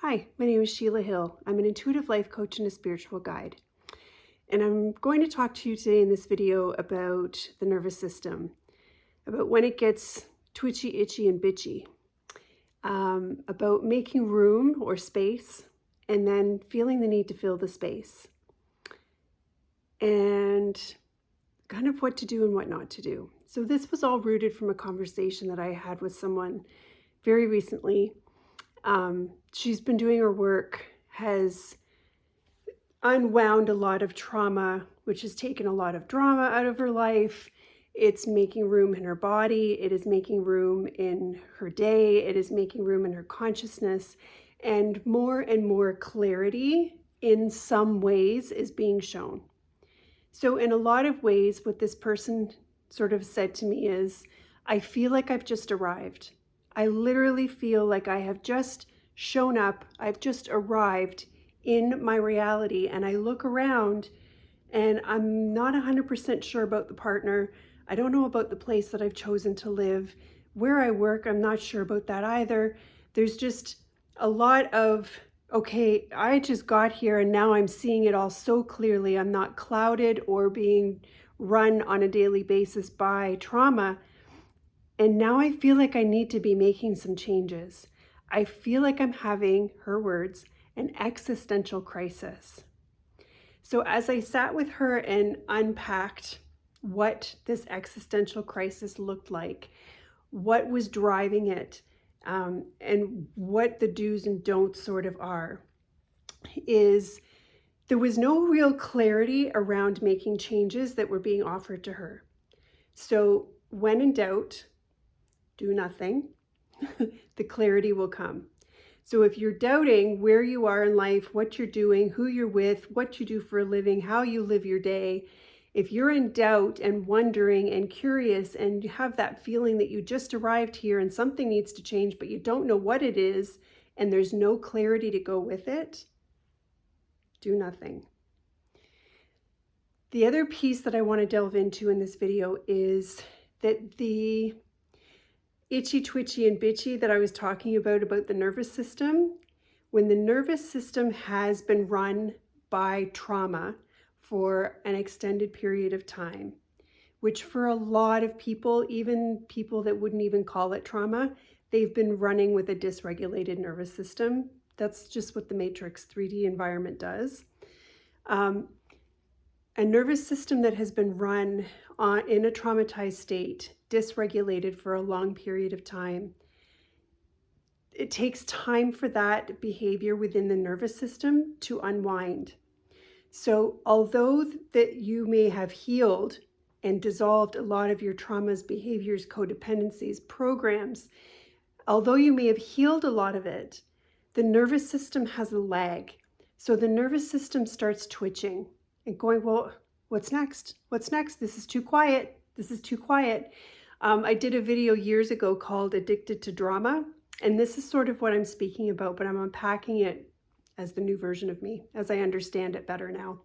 Hi, my name is Sheila Hill. I'm an intuitive life coach and a spiritual guide. And I'm going to talk to you today in this video about the nervous system, about when it gets twitchy, itchy, and bitchy, about making room or space, and then feeling the need to fill the space, and kind of what to do and what not to do. So this was all rooted from a conversation that I had with someone very recently. She's been doing her work, has unwound a lot of trauma, which has taken a lot of drama out of her life. It's making room in her body. It is making room in her day. It is making room in her consciousness. And more clarity in some ways is being shown. So in a lot of ways, what this person sort of said to me is, I feel like I've just arrived. I literally feel like I have just shown up. I've just arrived in my reality, and I look around and I'm not 100% sure about the partner. I don't know about the place that I've chosen to live. Where I work, I'm not sure about that either. There's just a lot of, okay, I just got here and now I'm seeing it all so clearly. I'm not clouded or being run on a daily basis by trauma. And now I feel like I need to be making some changes. I feel like I'm having, her words, an existential crisis. So as I sat with her and unpacked what this existential crisis looked like, what was driving it, and what the do's and don'ts sort of are, is there was no real clarity around making changes that were being offered to her. So when in doubt, do nothing. The clarity will come. So if you're doubting where you are in life, what you're doing, who you're with, what you do for a living, how you live your day, if you're in doubt and wondering and curious and you have that feeling that you just arrived here and something needs to change, but you don't know what it is and there's no clarity to go with it, do nothing. The other piece that I want to delve into in this video is that the itchy, twitchy, and bitchy that I was talking about the nervous system, when the nervous system has been run by trauma for an extended period of time, which for a lot of people, even people that wouldn't even call it trauma, they've been running with a dysregulated nervous system. That's just what the Matrix 3D environment does. A nervous system that has been run in a traumatized state, dysregulated for a long period of time, it takes time for that behavior within the nervous system to unwind. So although that you may have healed and dissolved a lot of your traumas, behaviors, codependencies, programs, although you may have healed a lot of it, the nervous system has a lag. So the nervous system starts twitching and going, well, what's next? What's next? This is too quiet. This is too quiet. I did a video years ago called Addicted to Drama. And this is sort of what I'm speaking about, but I'm unpacking it as the new version of me, as I understand it better now.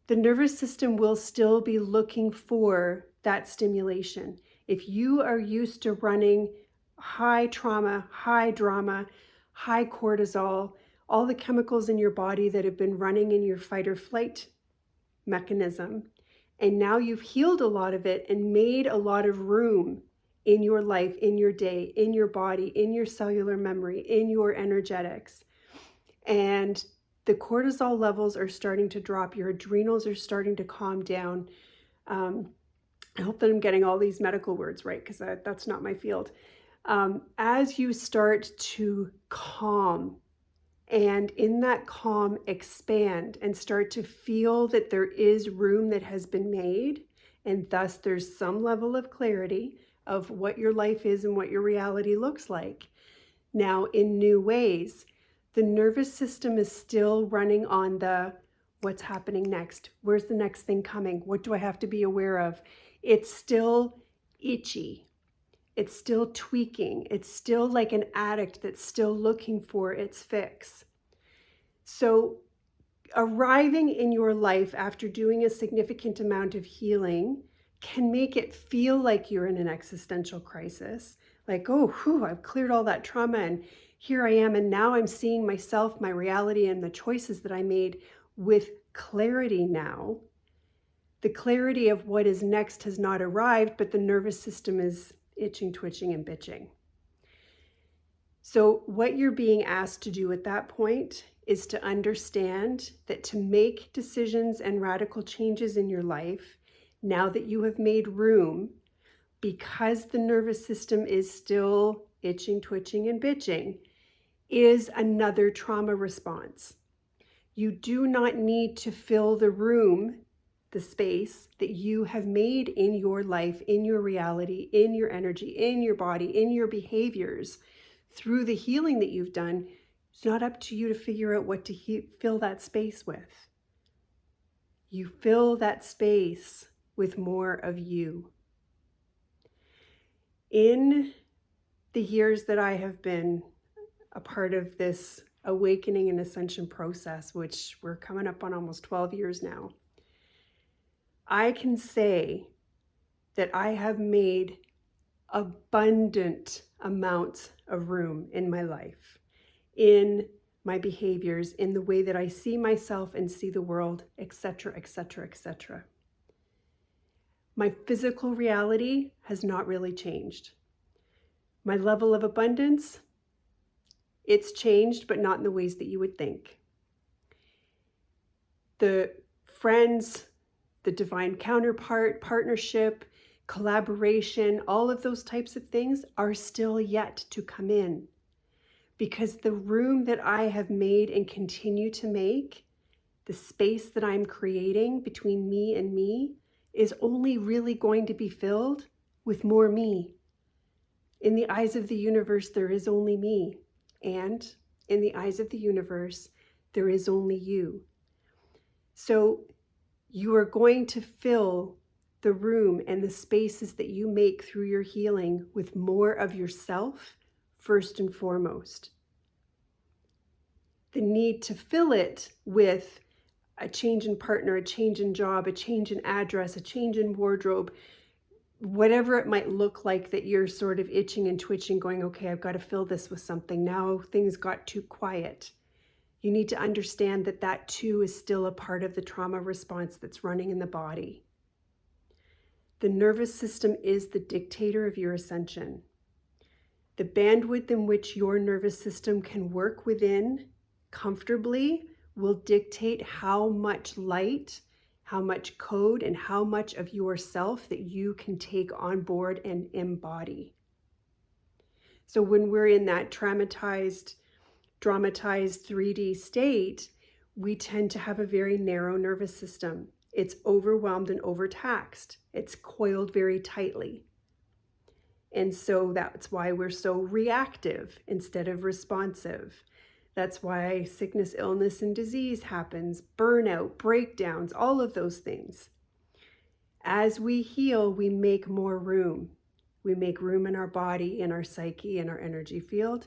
The nervous system will still be looking for that stimulation. If you are used to running high trauma, high drama, high cortisol, all the chemicals in your body that have been running in your fight or flight mechanism, and now you've healed a lot of it and made a lot of room in your life, in your day, in your body, in your cellular memory, in your energetics, and the cortisol levels are starting to drop, your adrenals are starting to calm down. I hope that I'm getting all these medical words right, because that's not my field. As you start to calm, and in that calm expand and start to feel that there is room that has been made, and thus there's some level of clarity of what your life is and what your reality looks like. Now, in new ways, the nervous system is still running on the what's happening next? Where's the next thing coming? What do I have to be aware of? It's still itchy. It's still tweaking. It's still like an addict that's still looking for its fix. So arriving in your life after doing a significant amount of healing can make it feel like you're in an existential crisis. Like, oh, whew, I've cleared all that trauma and here I am, and now I'm seeing myself, my reality, and the choices that I made with clarity now. The clarity of what is next has not arrived, but the nervous system is itching, twitching, and bitching. So what you're being asked to do at that point is to understand that to make decisions and radical changes in your life, now that you have made room, because the nervous system is still itching, twitching, and bitching, is another trauma response. You do not need to fill the room, the space that you have made in your life, in your reality, in your energy, in your body, in your behaviors, through the healing that you've done. It's not up to you to figure out what to fill that space with. You fill that space with more of you. In the years that I have been a part of this awakening and ascension process, which we're coming up on almost 12 years now, I can say that I have made abundant amounts of room in my life, in my behaviors, in the way that I see myself and see the world, etc., etc., etc. My physical reality has not really changed. My level of abundance, it's changed, but not in the ways that you would think. The friends, the divine counterpart, partnership, collaboration, all of those types of things are still yet to come in, because the room that I have made and continue to make, the space that I'm creating between me and me, is only really going to be filled with more me. In the eyes of the universe, there is only me. And in the eyes of the universe, there is only you. So you are going to fill the room and the spaces that you make through your healing with more of yourself, first and foremost. The need to fill it with a change in partner, a change in job, a change in address, a change in wardrobe, whatever it might look like, that you're sort of itching and twitching, going, okay, I've got to fill this with something. Now things got too quiet. You need to understand that that too is still a part of the trauma response that's running in the body. The nervous system is the dictator of your ascension. The bandwidth in which your nervous system can work within comfortably will dictate how much light, how much code, and how much of yourself that you can take on board and embody. So when we're in that traumatized, dramatized 3D state, we tend to have a very narrow nervous system. It's overwhelmed and overtaxed. It's coiled very tightly. And so that's why we're so reactive instead of responsive. That's why sickness, illness, and disease happens, burnout, breakdowns, all of those things. As we heal, we make more room. We make room in our body, in our psyche, in our energy field,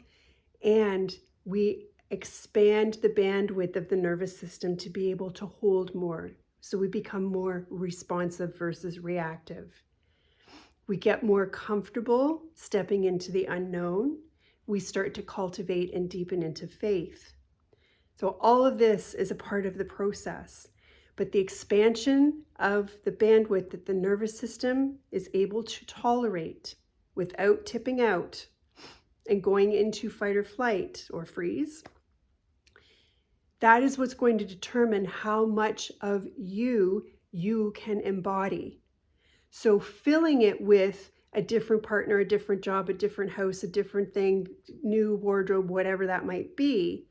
and we expand the bandwidth of the nervous system to be able to hold more. So we become more responsive versus reactive. We get more comfortable stepping into the unknown. We start to cultivate and deepen into faith. So all of this is a part of the process. But the expansion of the bandwidth that the nervous system is able to tolerate without tipping out and going into fight or flight or freeze, that is what's going to determine how much of you can embody. So filling it with a different partner, a different job, a different house, a different thing, new wardrobe, whatever that might be,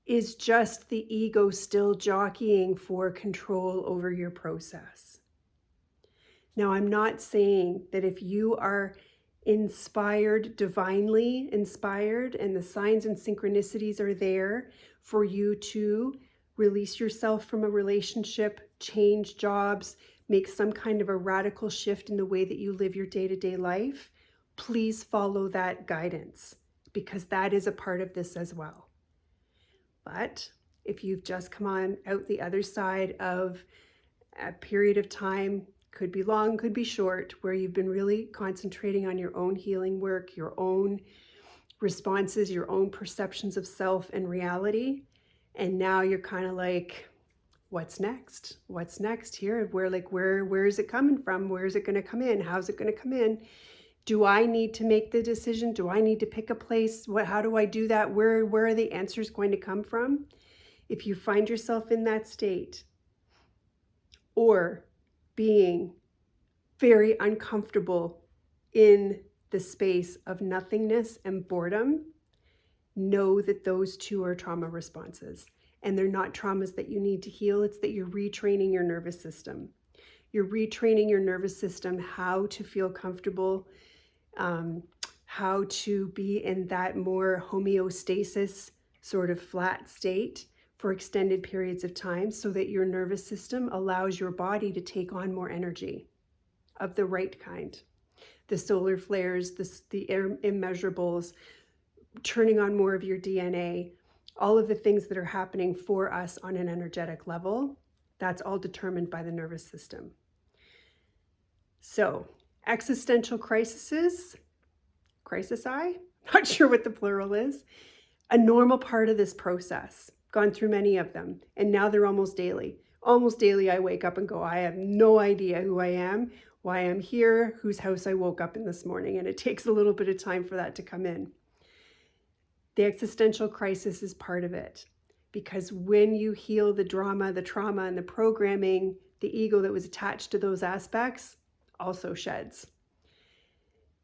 is just the ego still jockeying for control over your process. Now, I'm not saying that if you are inspired, divinely inspired, and the signs and synchronicities are there for you to release yourself from a relationship, change jobs, make some kind of a radical shift in the way that you live your day-to-day life, please follow that guidance, because that is a part of this as well. But if you've just come on out the other side of a period of time, could be long, could be short, where you've been really concentrating on your own healing work, your own responses, your own perceptions of self and reality. And now you're kind of like, what's next? What's next here? Where is it coming from? Where is it going to come in? How's it going to come in? Do I need to make the decision? Do I need to pick a place? How do I do that? Where are the answers going to come from? If you find yourself in that state, or being very uncomfortable in the space of nothingness and boredom, know that those two are trauma responses. And they're not traumas that you need to heal. It's that you're retraining your nervous system. You're retraining your nervous system how to feel comfortable, how to be in that more homeostasis, sort of flat state for extended periods of time, so that your nervous system allows your body to take on more energy of the right kind. The solar flares, the immeasurables, turning on more of your DNA, all of the things that are happening for us on an energetic level, that's all determined by the nervous system. So, existential crises, not sure what the plural is, a normal part of this process. Gone through many of them, and now they're almost daily. Almost daily I wake up and go, I have no idea who I am, why I'm here, whose house I woke up in this morning, and it takes a little bit of time for that to come in. The existential crisis is part of it, because when you heal the drama, the trauma, and the programming, the ego that was attached to those aspects also sheds.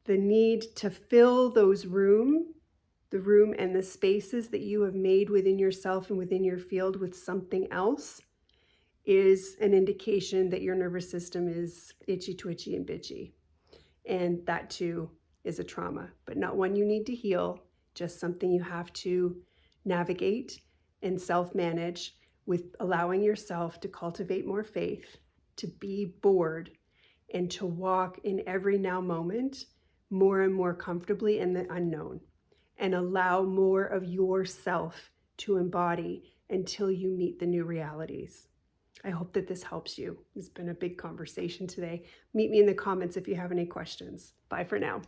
The need to fill those the room and the spaces that you have made within yourself and within your field with something else is an indication that your nervous system is itchy, twitchy, and bitchy. And that too is a trauma, but not one you need to heal, just something you have to navigate and self-manage, with allowing yourself to cultivate more faith, to be bored, and to walk in every now moment more and more comfortably in the unknown, and allow more of yourself to embody until you meet the new realities. I hope that this helps you. It's been a big conversation today. Meet me in the comments if you have any questions. Bye for now.